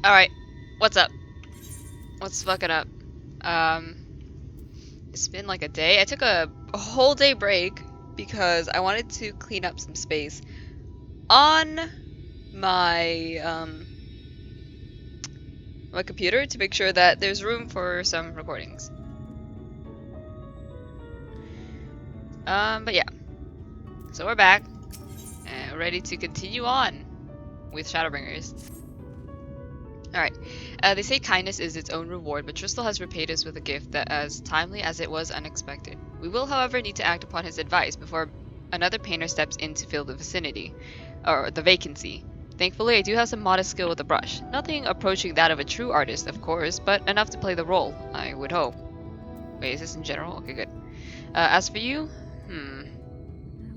Alright, what's up? What's fucking up? Um, it's been like a day. I took a whole day break because I wanted to clean up some space on my my computer to make sure that there's room for some recordings. But yeah. So we're back and we're ready to continue on with Shadowbringers. Alright. They say kindness is its own reward, but Tristal has repaid us with a gift that as timely as it was unexpected. We will, however, need to act upon his advice before another painter steps in to fill the vicinity, or the vacancy. Thankfully, I do have some modest skill with the brush. Nothing approaching that of a true artist, of course, but enough to play the role, I would hope. Wait, is this in general? Okay, good. As for you?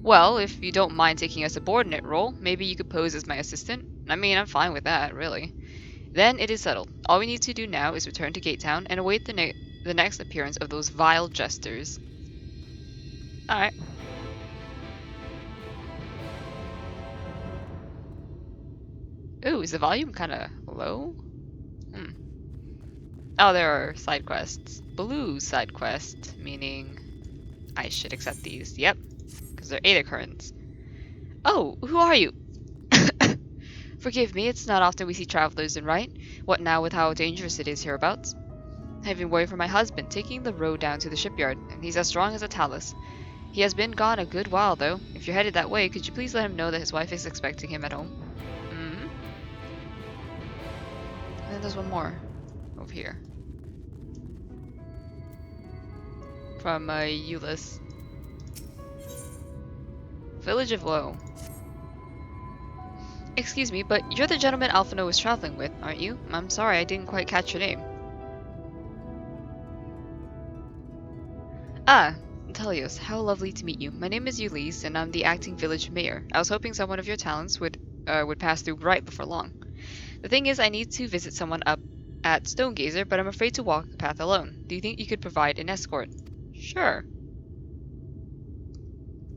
Well, if you don't mind taking a subordinate role, maybe you could pose as my assistant. I mean, I'm fine with that, really. Then it is settled. All we need to do now is return to Gatetown and await the next appearance of those vile jesters. Alright. Ooh, is the volume kinda low? Hmm. Oh, there are side quests. Blue side quest, meaning I should accept these. Yep, because they're Ada currents. Oh, who are you? Forgive me, it's not often we see travelers in Right. What now with how dangerous it is hereabouts? I've been worried for my husband, taking the road down to the shipyard, and he's as strong as a talus. He has been gone a good while, though. If you're headed that way, could you please let him know that his wife is expecting him at home? Mm-hmm. And then there's one more over here. From Euless. Village of Low. Excuse me, but you're the gentleman Alphino was traveling with, aren't you? I'm sorry, I didn't quite catch your name. Ah, Telios, how lovely to meet you. My name is Ulysses, and I'm the acting village mayor. I was hoping someone of your talents would pass through right before long. The thing is, I need to visit someone up at Stonegazer, but I'm afraid to walk the path alone. Do you think you could provide an escort? Sure.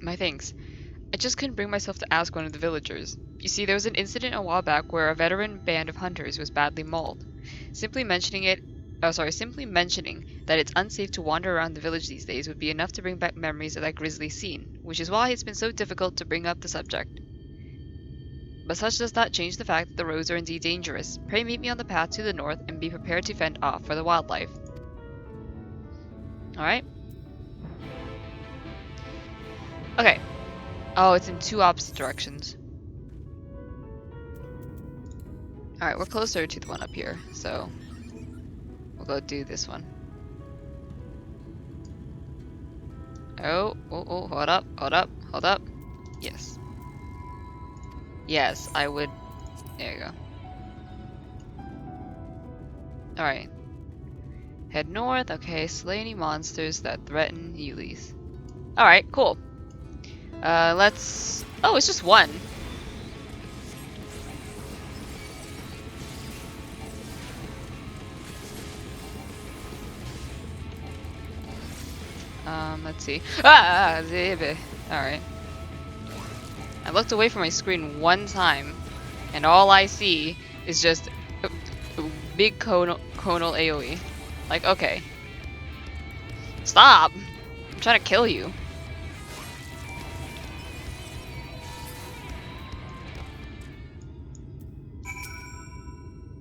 My thanks. I just couldn't bring myself to ask one of the villagers. You see, there was an incident a while back where a veteran band of hunters was badly mauled. Simply mentioning that it's unsafe to wander around the village these days would be enough to bring back memories of that grisly scene, which is why it's been so difficult to bring up the subject. But such does not change the fact that the roads are indeed dangerous. Pray meet me on the path to the north and be prepared to fend off for the wildlife. Alright? Okay. Oh, it's in two opposite directions. Alright, we're closer to the one up here, so we'll go do this one. Oh, hold up. Yes. Yes, I would. There you go. Alright. Head north. Okay, slay any monsters that threaten Ulysses. Alright, cool. Let's... Oh, it's just one. Let's see. Ah, Zebe. Alright. I looked away from my screen one time, and all I see is just a big conal AoE. Like, okay. Stop! I'm trying to kill you.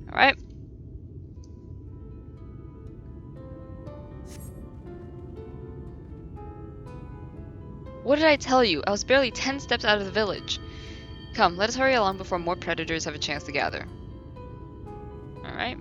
Alright. What did I tell you? I was barely 10 steps out of the village. Come, let us hurry along before more predators have a chance to gather. Alright.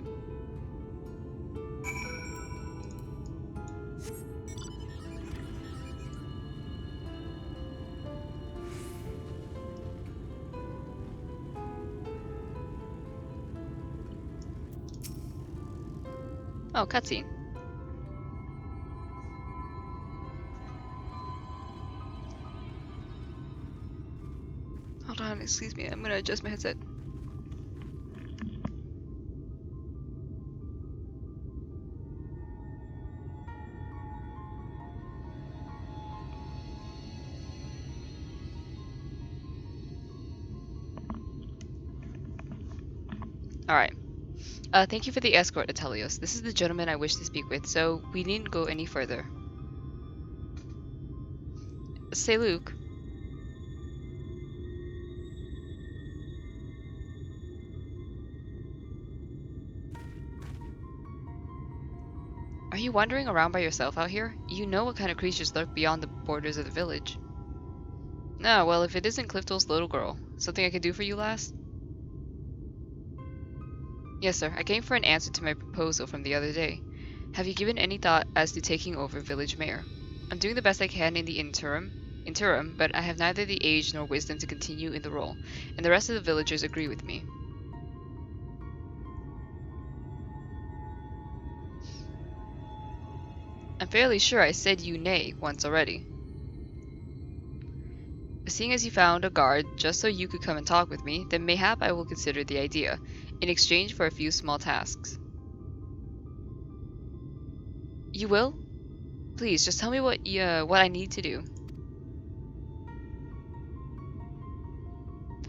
Oh, cutscene. Hold on, excuse me, I'm gonna adjust my headset. Alright. Thank you for the escort, Atelios. This is the gentleman I wish to speak with, so we needn't go any further. Say, Luke. Are you wandering around by yourself out here? You know what kind of creatures lurk beyond the borders of the village. No, well, if it isn't Clifton's little girl. Something I can do for you, lass? Yes, sir. I came for an answer to my proposal from the other day. Have you given any thought as to taking over village mayor? I'm doing the best I can in the interim, but I have neither the age nor wisdom to continue in the role, and the rest of the villagers agree with me. I'm fairly sure I said you nay once already. Seeing as you found a guard just so you could come and talk with me, then mayhap I will consider the idea, in exchange for a few small tasks. You will? Please, just tell me what I need to do.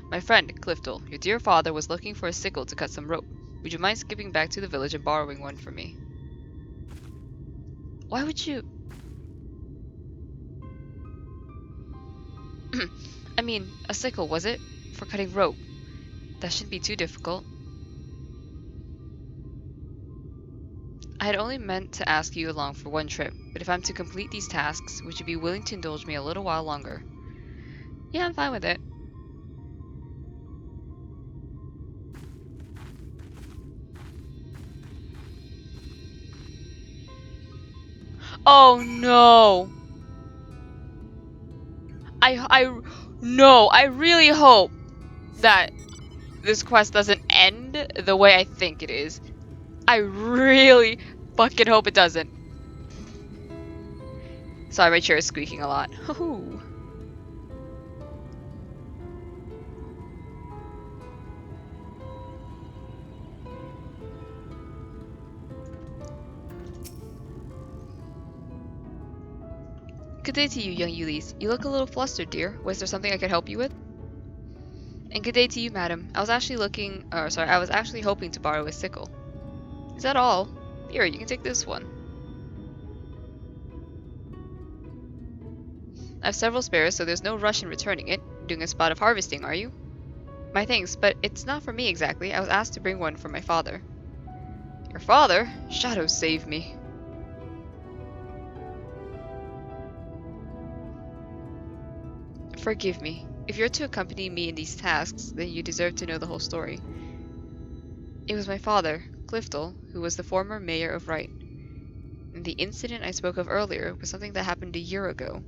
My friend, Clifton, your dear father was looking for a sickle to cut some rope. Would you mind skipping back to the village and borrowing one for me? Why would you... I mean, a sickle, was it? For cutting rope. That shouldn't be too difficult. I had only meant to ask you along for one trip, but if I'm to complete these tasks, would you be willing to indulge me a little while longer? Yeah, I'm fine with it. Oh no! No, I really hope that this quest doesn't end the way I think it is. I really fucking hope it doesn't. Sorry, my chair is squeaking a lot. Good day to you, young Ulysses. You look a little flustered, dear. Was there something I could help you with? And good day to you, madam. I was actually hoping to borrow a sickle. Is that all? Here, you can take this one. I have several spares, so there's no rush in returning it. Doing a spot of harvesting, are you? My thanks, but it's not for me exactly. I was asked to bring one for my father. Your father? Shadows save me. Forgive me. If you're to accompany me in these tasks, then you deserve to know the whole story. It was my father, Clifton, who was the former mayor of Wright. And the incident I spoke of earlier was something that happened a year ago.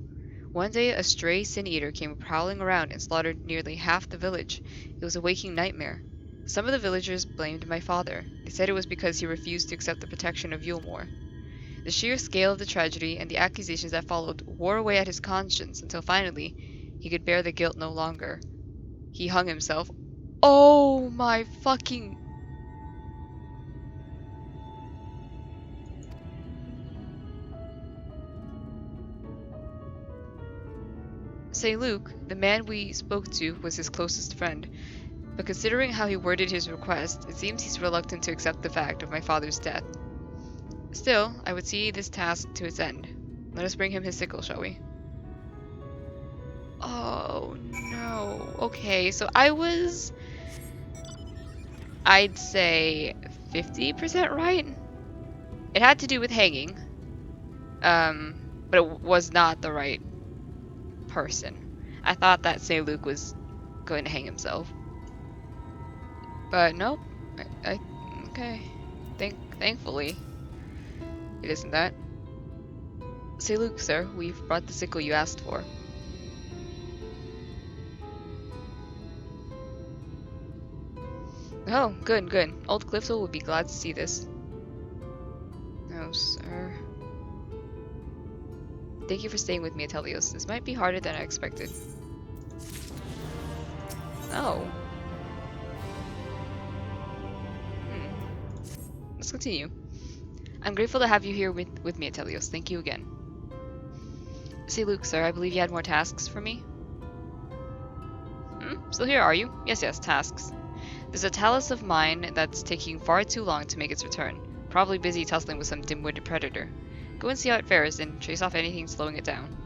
One day, a stray sin-eater came prowling around and slaughtered nearly half the village. It was a waking nightmare. Some of the villagers blamed my father. They said it was because he refused to accept the protection of Yulmore. The sheer scale of the tragedy and the accusations that followed wore away at his conscience until finally, he could bear the guilt no longer. He hung himself. Oh my fucking... Say Luke, the man we spoke to was his closest friend, but considering how he worded his request, it seems he's reluctant to accept the fact of my father's death. Still, I would see this task to its end. Let us bring him his sickle, shall we? Oh no. Okay, so I'd say 50% right. It had to do with hanging. But it was not the right person. I thought that St. Luke was going to hang himself. But nope. Okay. Thankfully, it isn't that. St. Luke, sir, we've brought the sickle you asked for. Oh, good. Old Clifton would be glad to see this. No, sir. Thank you for staying with me, Atelios. This might be harder than I expected. Oh. Let's continue. I'm grateful to have you here with me, Atelios. Thank you again. Say, Luke, sir, I believe you had more tasks for me? Still here, are you? Yes, tasks. There's a talus of mine that's taking far too long to make its return. Probably busy tussling with some dim-witted predator. Go and see how it fares and chase off anything slowing it down.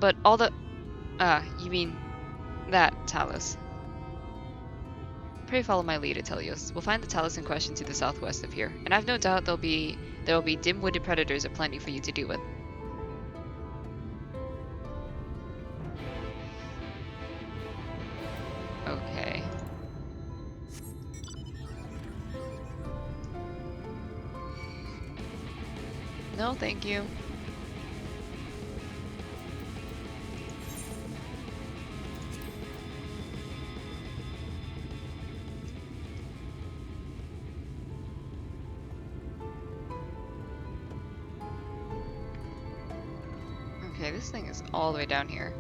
But all the... you mean that talus. Pray follow my lead, Atelios. We'll find the talus in question to the southwest of here, and I've no doubt there will be dim-witted predators aplenty for you to deal with. Okay. No, thank you. Okay, this thing is all the way down here.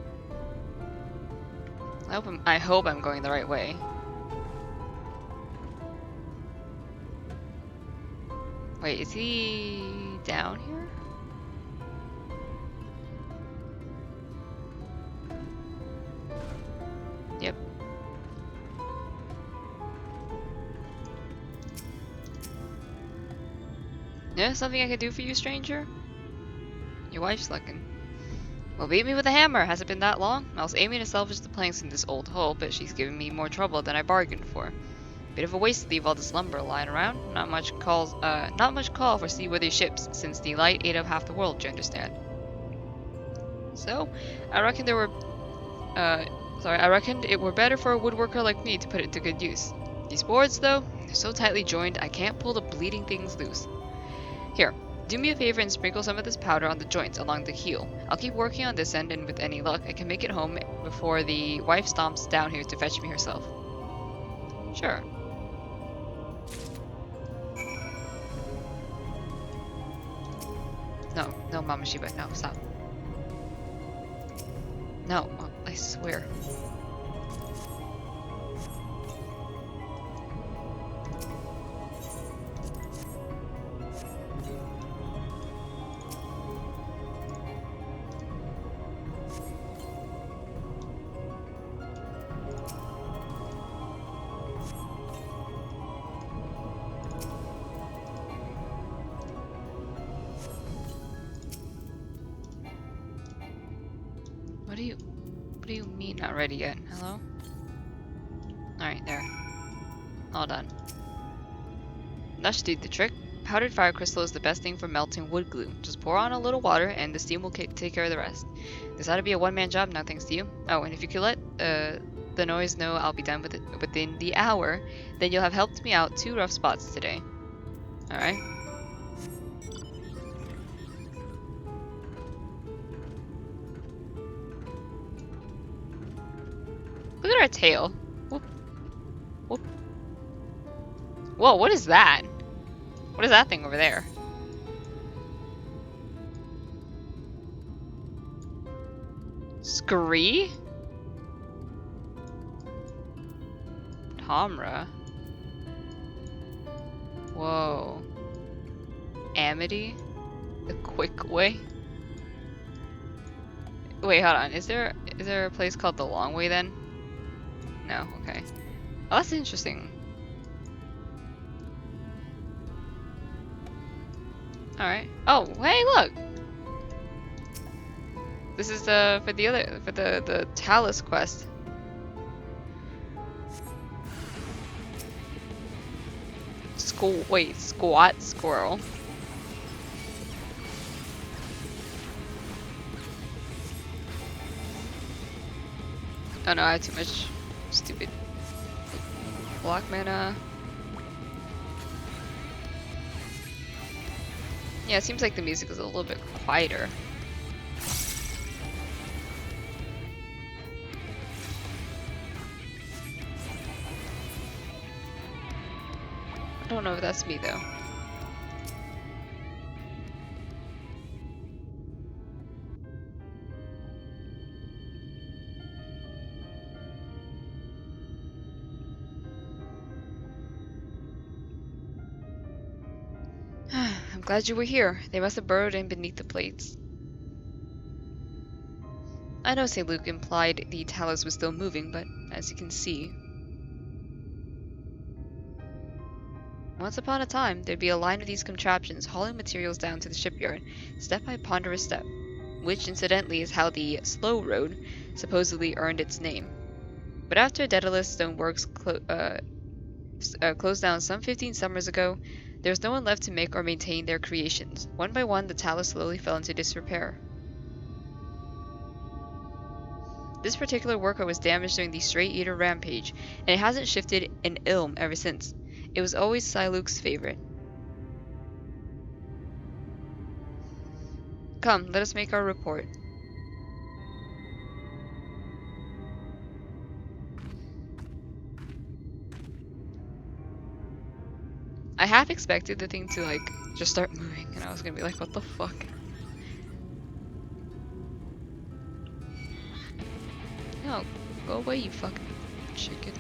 I hope I'm going the right way. Wait, is he down here? Yep. Yeah, something I can do for you, stranger? Your wife's looking. Well, beat me with a hammer. Has it been that long? I was aiming to salvage the planks in this old hull, but she's giving me more trouble than I bargained for. Bit of a waste to leave all this lumber lying around. Not much call for seaworthy ships, since the light ate up half the world, you understand. So, I reckoned it were better for a woodworker like me to put it to good use. These boards, though, they're so tightly joined, I can't pull the bleeding things loose. Here, do me a favor and sprinkle some of this powder on the joints along the keel. I'll keep working on this end, and with any luck, I can make it home before the wife stomps down here to fetch me herself. Sure. No, Mama Shiba, no, stop. No, I swear. What do you mean not ready yet? Hello? Alright, there. All done. That should do the trick. Powdered fire crystal is the best thing for melting wood glue. Just pour on a little water and the steam will take care of the rest. This ought to be a one-man job now, thanks to you. Oh, and if you could let the noise know I'll be done with it within the hour, then you'll have helped me out 2 rough spots today. Alright. Look at our tail. Whoop. Whoop. Whoa, what is that? What is that thing over there? Scree? Tomra? Whoa. Amity? The quick way? Wait, hold on. Is there a place called the long way then? No, okay. Oh, that's interesting. Alright. Oh, hey, look! This is for the Talus quest. Squat squirrel. Oh no, I have too much stupid block mana. Yeah, it seems like the music is a little bit quieter. I don't know if that's me though. I'm glad you were here. They must have burrowed in beneath the plates. I know St. Luke implied the talus was still moving, but as you can see... Once upon a time, there'd be a line of these contraptions hauling materials down to the shipyard, step by ponderous step, which incidentally is how the Slow Road supposedly earned its name. But after Daedalus Stoneworks closed down some 15 summers ago, there was no one left to make or maintain their creations. One by one, the talus slowly fell into disrepair. This particular worker was damaged during the Stray Eater rampage, and it hasn't shifted an ilm ever since. It was always Siluk's favorite. Come, let us make our report. I half expected the thing to, like, just start moving, and I was gonna be like, what the fuck? No, go away, you fucking chicken.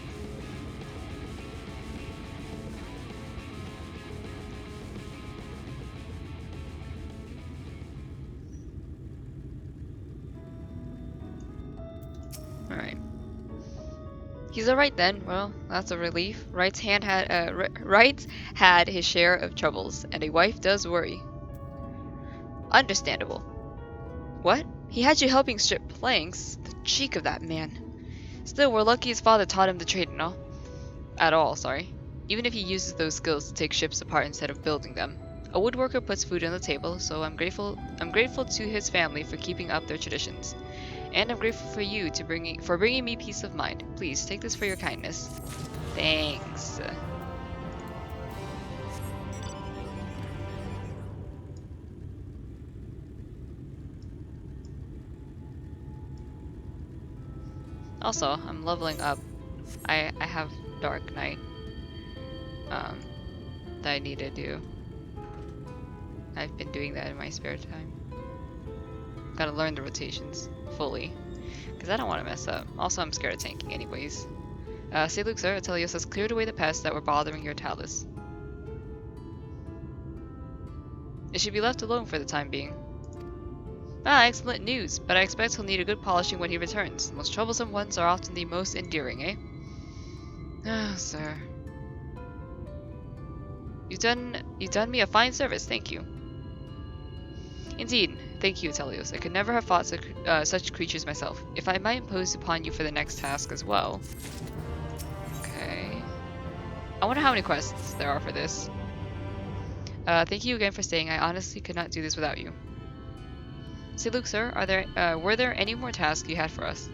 Alright. He's alright then. Well, that's a relief. Wright's had his share of troubles, and a wife does worry. Understandable. What? He had you helping strip planks? The cheek of that man. Still, we're lucky his father taught him the trade and all. At all, sorry. Even if he uses those skills to take ships apart instead of building them. A woodworker puts food on the table, so I'm grateful to his family for keeping up their traditions. And I'm grateful for you for bringing me peace of mind. Please, take this for your kindness. Thanks. Also, I'm leveling up. I have Dark Knight that I need to do. I've been doing that in my spare time. Gotta learn the rotations fully, because I don't want to mess up. Also, I'm scared of tanking anyways. Say Luke, sir, Atelios has cleared away the pests that were bothering your talus. It should be left alone for the time being. Ah, excellent news, but I expect he'll need a good polishing when he returns. The most troublesome ones are often the most endearing, eh? Ah, sir. You've done me a fine service, thank you. Indeed, thank you, Atelios. I could never have fought such creatures myself. If I might impose upon you for the next task as well. Okay. I wonder how many quests there are for this. Thank you again for staying. I honestly could not do this without you. Say, Luke, sir, were there any more tasks you had for us?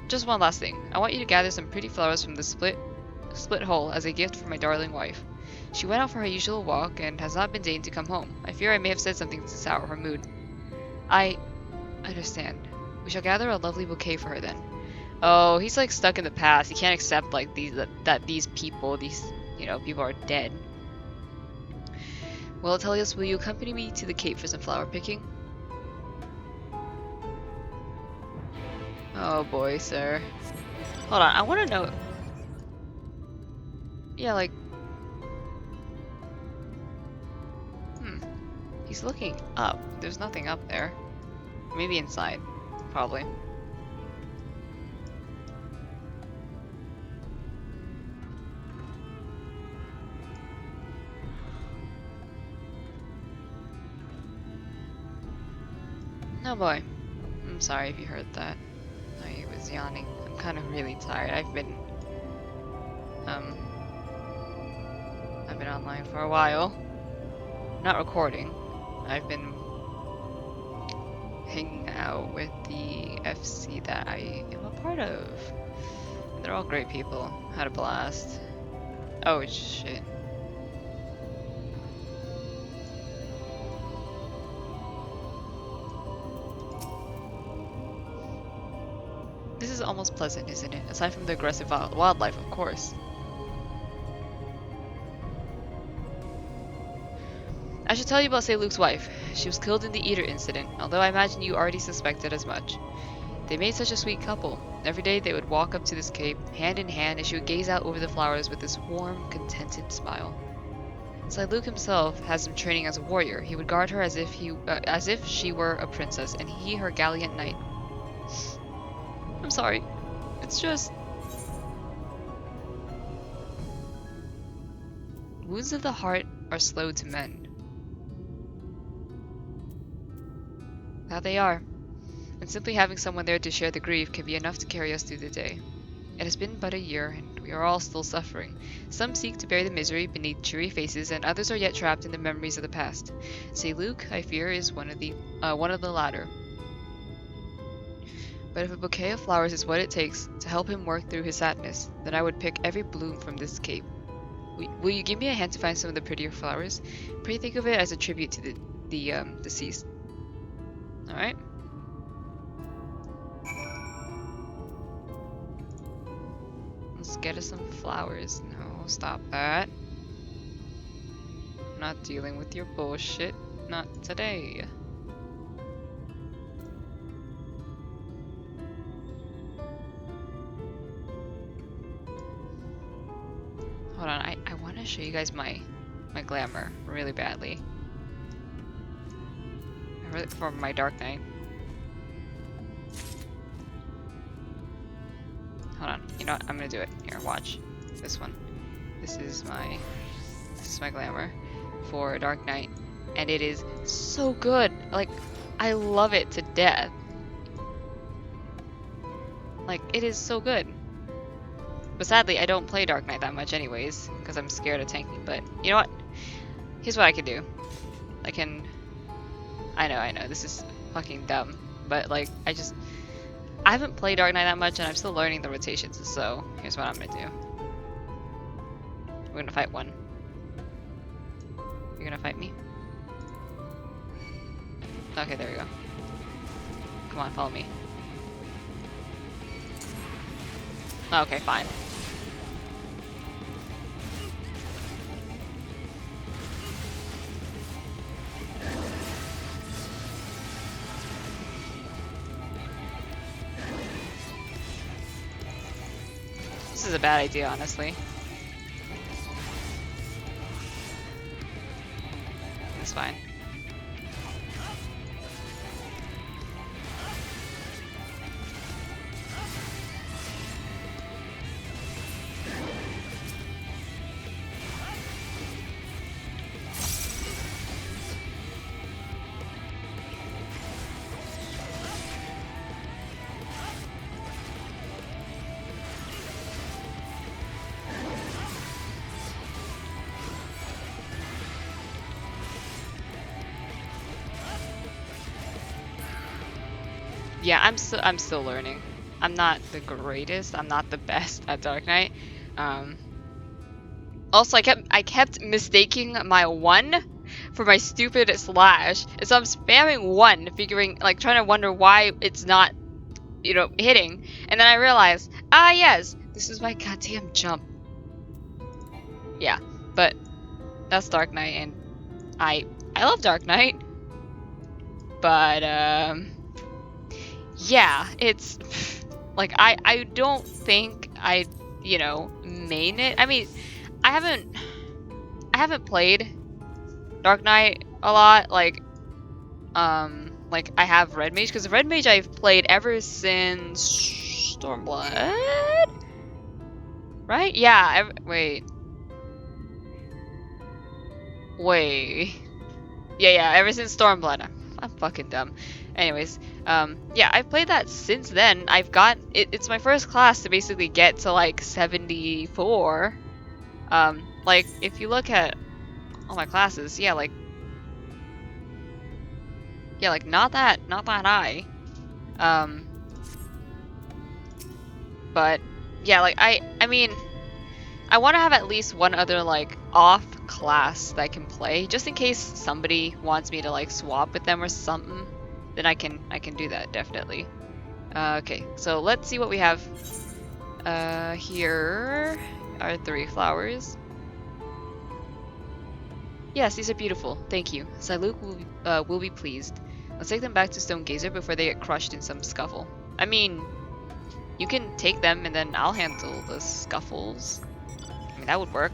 Just one last thing. I want you to gather some pretty flowers from the split hole as a gift for my darling wife. She went out for her usual walk and has not been deigned to come home. I fear I may have said something to sour her mood. I understand. We shall gather a lovely bouquet for her then. Oh, he's like stuck in the past. He can't accept like these people are dead. Well, Atelios, will you accompany me to the Cape for some flower picking? Oh boy, sir. Hold on, I want to know. Yeah, like. He's looking up. There's nothing up there. Maybe inside. Probably. Oh boy. I'm sorry if you heard that. I was yawning. I'm kind of really tired. I've been online for a while. Not recording. I've been hanging out with the FC that I am a part of. They're all great people. Had a blast. Oh shit. This is almost pleasant, isn't it? Aside from the aggressive wildlife, of course. I should tell you about Say Luke's wife. She was killed in the Eater incident, although I imagine you already suspected as much. They made such a sweet couple. Every day they would walk up to this cape, hand in hand, and she would gaze out over the flowers with this warm, contented smile. Say Luke himself has some training as a warrior. He would guard her as if she were a princess, and he her gallant knight. I'm sorry. It's just... Wounds of the heart are slow to mend. That they are. And simply having someone there to share the grief can be enough to carry us through the day. It has been but a year, and we are all still suffering. Some seek to bury the misery beneath cheery faces, and others are yet trapped in the memories of the past. St. Luke, I fear, is one of the latter. But if a bouquet of flowers is what it takes to help him work through his sadness, then I would pick every bloom from this cape. Will you give me a hand to find some of the prettier flowers? Pray think of it as a tribute to the deceased. Alright. Let's get us some flowers. No, stop that. I'm not dealing with your bullshit. Not today. Hold on, I want to show you guys my glamour really badly. For my Dark Knight. Hold on, you know what? I'm gonna do it. Here, watch. This one. This is my glamour for Dark Knight. And it is so good. Like, I love it to death. Like, it is so good. But sadly, I don't play Dark Knight that much anyways, because I'm scared of tanking. But you know what? Here's what I can do. I know, this is fucking dumb. But like, I haven't played Dark Knight that much, and I'm still learning the rotations, so here's what I'm gonna do. We're gonna fight one. You're gonna fight me? Okay, there we go. Come on, follow me. Okay, fine. This is a bad idea, honestly. It's fine. Yeah, I'm still learning. I'm not the greatest. I'm not the best at Dark Knight. Also, I kept mistaking my 1 for my stupid slash, and so I'm spamming 1, figuring, like, trying to wonder why it's not, you know, hitting. And then I realized, ah, yes, this is my goddamn jump. Yeah, but that's Dark Knight, and I love Dark Knight, but yeah, it's like I don't think I, you know, main it. I mean, I haven't played Dark Knight a lot, like I have Red Mage, because Red Mage I've played ever since Stormblood, right? Yeah. Wait. Yeah, ever since Stormblood. I'm fucking dumb. Anyways, yeah, I've played that since then. I've got it's my first class to basically get to like 74. Like if you look at all my classes, yeah, like not that high. But yeah, like I mean, I want to have at least one other like off class that I can play, just in case somebody wants me to like swap with them or something. Then I can do that, definitely. Okay, so let's see what we have. Here are 3 flowers. Yes, these are beautiful. Thank you. Siluk will be pleased. Let's take them back to Stone Gazer before they get crushed in some scuffle. I mean, you can take them and then I'll handle the scuffles. I mean, that would work,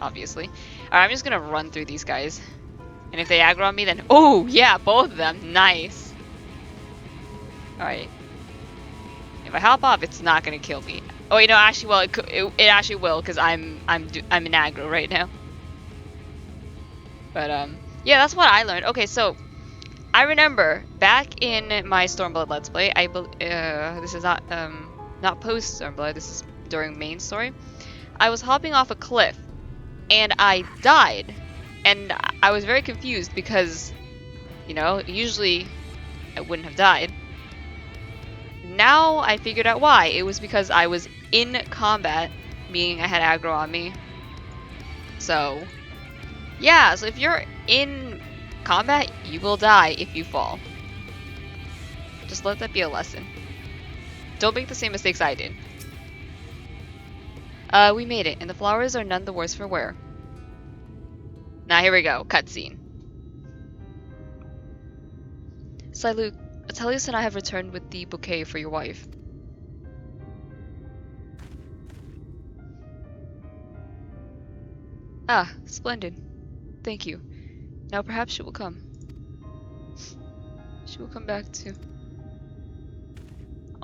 obviously. Alright, I'm just gonna run through these guys. And if they aggro on me, then... Oh, yeah, both of them. Nice. Alright. If I hop off, it's not gonna kill me. Oh, you know, actually, well, it actually will, because I'm in aggro right now. But yeah, that's what I learned. Okay, so I remember back in my Stormblood Let's Play, this is not post Stormblood, this is during main story. I was hopping off a cliff and I died. And I was very confused because, usually I wouldn't have died. Now I figured out why. It was because I was in combat, meaning I had aggro on me. So, yeah, so if you're in combat, you will die if you fall. Just let that be a lesson. Don't make the same mistakes I did. We made it, and the flowers are none the worse for wear. Now here we go, cutscene. Luke, Atelius and I have returned with the bouquet for your wife. Ah, splendid. Thank you. Now perhaps she will come. She will come back too.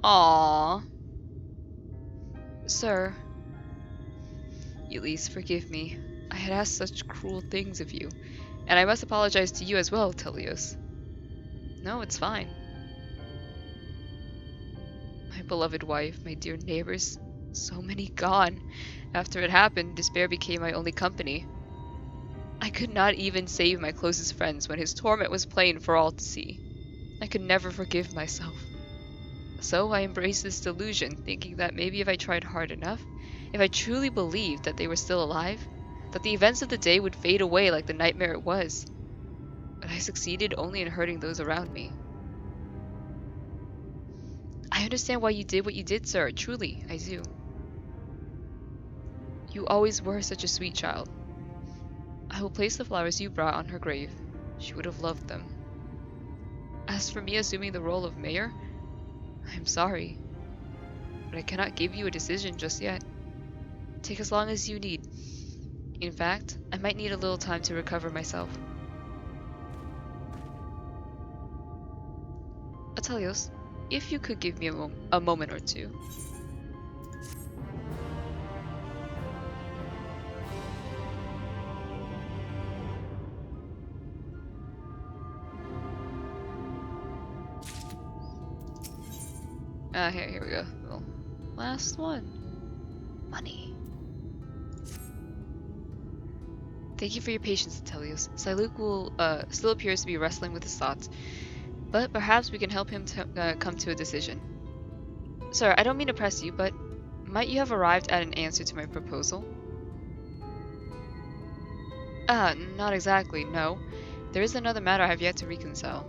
Aww. Sir. Elise, forgive me. I had asked such cruel things of you, and I must apologize to you as well, Telios. No, it's fine. My beloved wife, my dear neighbors, so many gone. After it happened, despair became my only company. I could not even save my closest friends when his torment was plain for all to see. I could never forgive myself. So I embraced this delusion, thinking that maybe if I tried hard enough, if I truly believed that they were still alive, that the events of the day would fade away like the nightmare it was. But I succeeded only in hurting those around me. I understand why you did what you did, sir. Truly, I do. You always were such a sweet child. I will place the flowers you brought on her grave. She would have loved them. As for me assuming the role of mayor, I am sorry, but I cannot give you a decision just yet. Take as long as you need. In fact, I might need a little time to recover myself. Atelios, if you could give me a moment or two. Here we go. Well, last one. Money. Thank you for your patience, Atelios. Siluk will still appears to be wrestling with his thoughts, but perhaps we can help him to come to a decision. Sir, I don't mean to press you, but might you have arrived at an answer to my proposal? Not exactly, no. There is another matter I have yet to reconcile.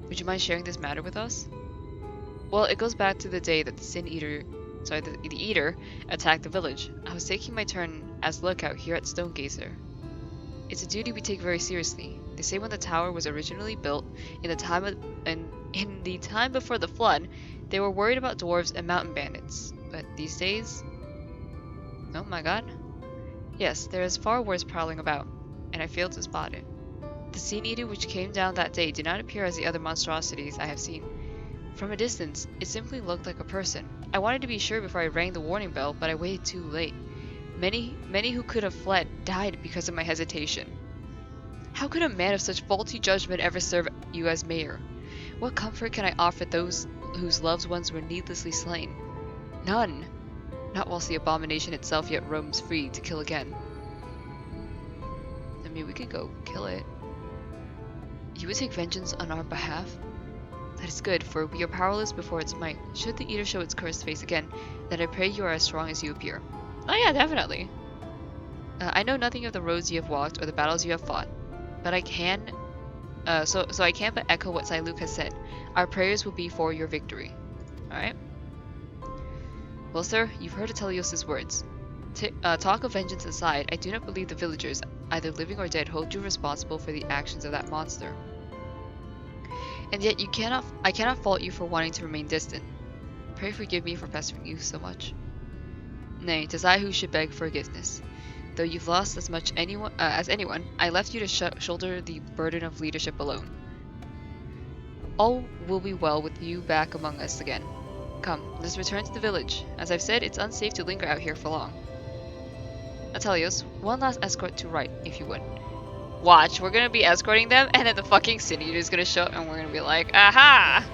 Would you mind sharing this matter with us? Well, it goes back to the day that the Eater attacked the village. I was taking my turn as lookout here at Stonegazer. It's a duty we take very seriously. They say when the tower was originally built, in the time before the flood, they were worried about dwarves and mountain bandits. But these days, oh my god. Yes, there is far worse prowling about, and I failed to spot it. The Sea Eater which came down that day did not appear as the other monstrosities I have seen. From a distance, it simply looked like a person. I wanted to be sure before I rang the warning bell, but I waited too late. Many who could have fled died because of my hesitation. How could a man of such faulty judgment ever serve you as mayor? What comfort can I offer those whose loved ones were needlessly slain? None. Not whilst the abomination itself yet roams free to kill again. I mean, we could go kill it. You would take vengeance on our behalf? That is good, for we are powerless before its might. Should the Eater show its cursed face again, then I pray you are as strong as you appear. Oh yeah, definitely. I know nothing of the roads you have walked or the battles you have fought, but I can, so I can't but echo what Siluk has said. Our prayers will be for your victory. Alright? Well, sir, you've heard Atelios' words. Talk of vengeance aside, I do not believe the villagers, either living or dead, hold you responsible for the actions of that monster. And yet I cannot fault you for wanting to remain distant. Pray forgive me for pestering you so much. Nay, 'tis I who should beg forgiveness. Though you've lost as much as anyone, I left you to shoulder the burden of leadership alone. All will be well with you back among us again. Come, let's return to the village. As I've said, it's unsafe to linger out here for long. Atelios, one last escort to right, if you would. Watch, we're gonna be escorting them, and then the fucking city is gonna show up, and we're gonna be like, aha!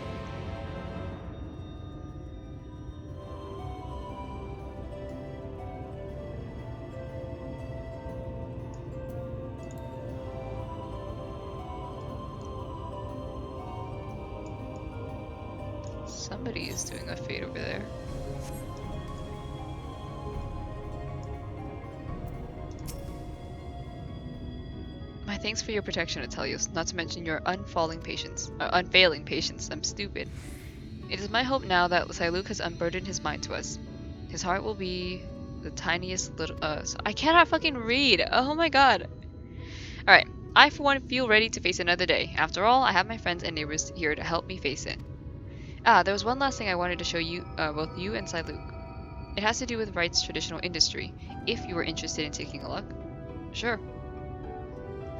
Somebody is doing a fade over there. My thanks for your protection, Atelios, not to mention your unfailing patience. I'm stupid. It is my hope now that Siluk has unburdened his mind to us. His heart will be the tiniest little. I cannot fucking read! Oh my god! Alright, I for one feel ready to face another day. After all, I have my friends and neighbors here to help me face it. Ah, there was one last thing I wanted to show you, both you and Siluk. It has to do with Wright's traditional industry, if you were interested in taking a look. Sure.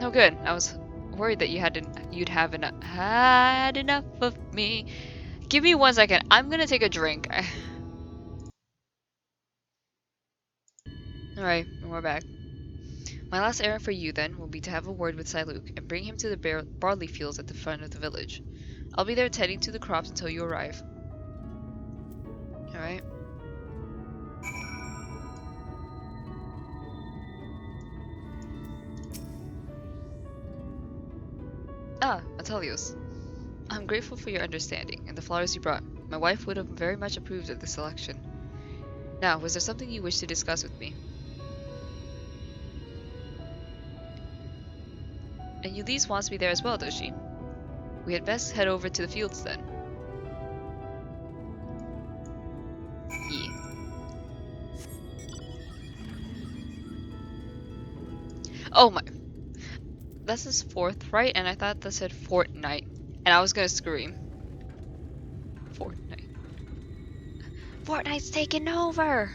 Oh good, I was worried that you'd have had enough of me. Give me 1 second, I'm gonna take a drink. Alright, we're back. My last errand for you, then, will be to have a word with Siluk and bring him to the barley fields at the front of the village. I'll be there tending to the crops until you arrive. Alright. Ah, Atelios. I'm grateful for your understanding and the flowers you brought. My wife would have very much approved of this selection. Now, was there something you wish to discuss with me? And Ulysses wants me there as well, does she? We had best head over to the fields then. Yeah. Oh my. This is fourth, right? And I thought that said Fortnite. And I was gonna scream. Fortnite. Fortnite's taking over!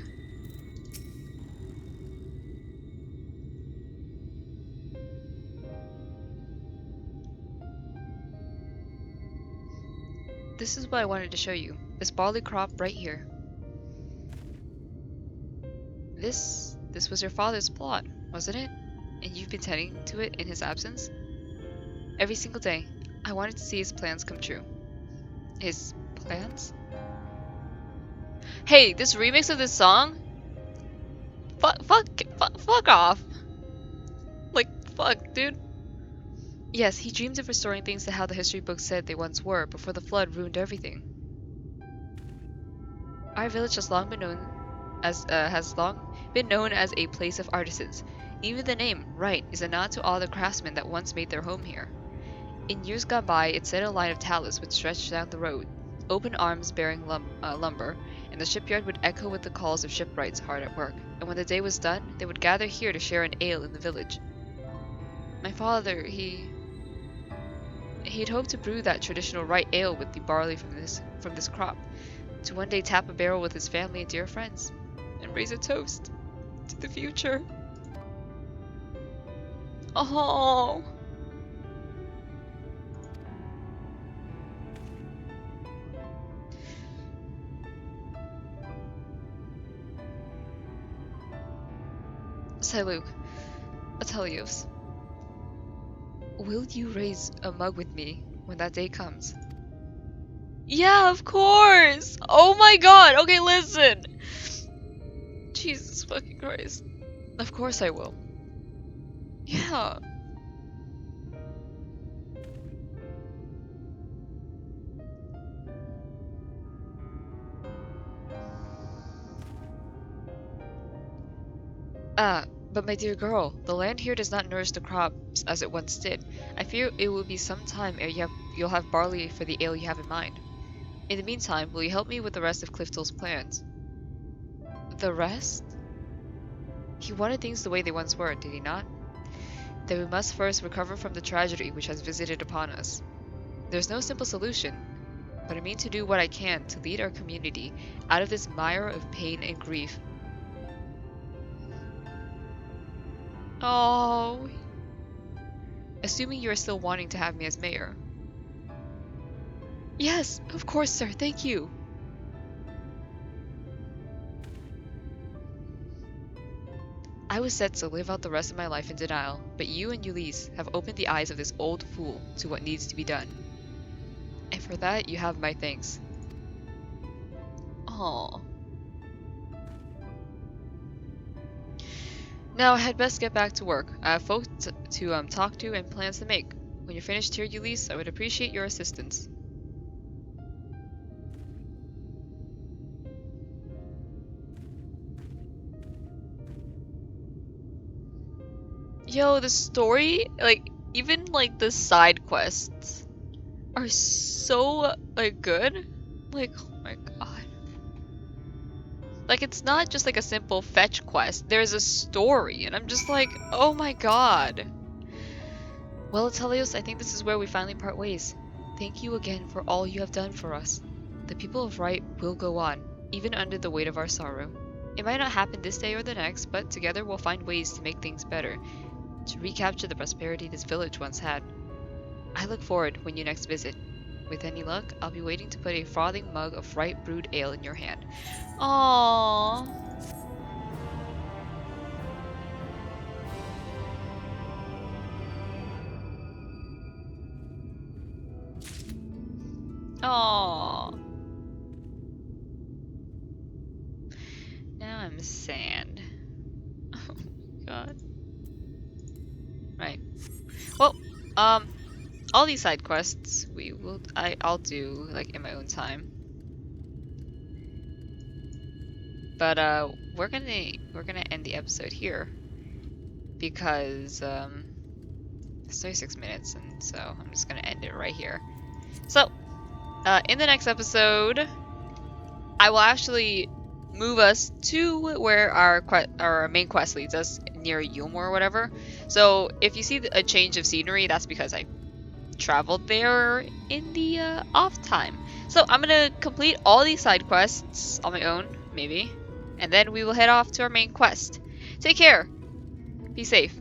This is what I wanted to show you. This barley crop right here. This was your father's plot, wasn't it? And you've been tending to it in his absence? Every single day, I wanted to see his plans come true. His plans? Hey, this remix of this song? Fuck off. Like, fuck, dude. Yes, he dreamed of restoring things to how the history books said they once were before the flood ruined everything. Our village has long been known as a place of artisans. Even the name, Wright, is a nod to all the craftsmen that once made their home here. In years gone by, it set a line of talus would stretch down the road, open arms bearing lumber, and the shipyard would echo with the calls of shipwrights hard at work. And when the day was done, they would gather here to share an ale in the village. My father, he'd hoped to brew that traditional Wright ale with the barley from this crop, to one day tap a barrel with his family and dear friends, and raise a toast to the future. Oh. Siluk, Atelios, will you raise a mug with me when that day comes? Yeah, of course! Oh my god! Okay, listen! Jesus fucking Christ. Of course I will. Yeah. But my dear girl, the land here does not nourish the crops as it once did. I fear it will be some time ere you'll have barley for the ale you have in mind. In the meantime, will you help me with the rest of Clifton's plans? The rest? He wanted things the way they once were, did he not? Then we must first recover from the tragedy which has visited upon us. There's no simple solution, but I mean to do what I can to lead our community out of this mire of pain and grief. Oh. Assuming you are still wanting to have me as mayor. Yes, of course, sir. Thank you. I was set to live out the rest of my life in denial, but you and Ulysses have opened the eyes of this old fool to what needs to be done. And for that, you have my thanks. Aww. Now, I had best get back to work. I have folk to talk to and plans to make. When you're finished here, Ulysses, I would appreciate your assistance. Yo, the story, like, even, like, the side quests are so, like, good. Like, oh my god. Like, it's not just, like, a simple fetch quest. There's a story, and I'm just like, oh my god. Well, Atelios, I think this is where we finally part ways. Thank you again for all you have done for us. The people of Right will go on, even under the weight of our sorrow. It might not happen this day or the next, but together we'll find ways to make things better, to recapture the prosperity this village once had. I look forward when you next visit. With any luck, I'll be waiting to put a frothing mug of right brewed ale in your hand. Aww. Aww. Now I'm sad. Oh my god. Right. Well, all these side quests I'll do like in my own time. But we're gonna end the episode here because it's 36 minutes, and so I'm just gonna end it right here. So in the next episode, I will actually move us to where our main quest leads us, near Yulmore or whatever. So if you see a change of scenery, that's because I traveled there in the off time. So I'm gonna complete all these side quests on my own, maybe, and then we will head off to our main quest. Take care. Be safe.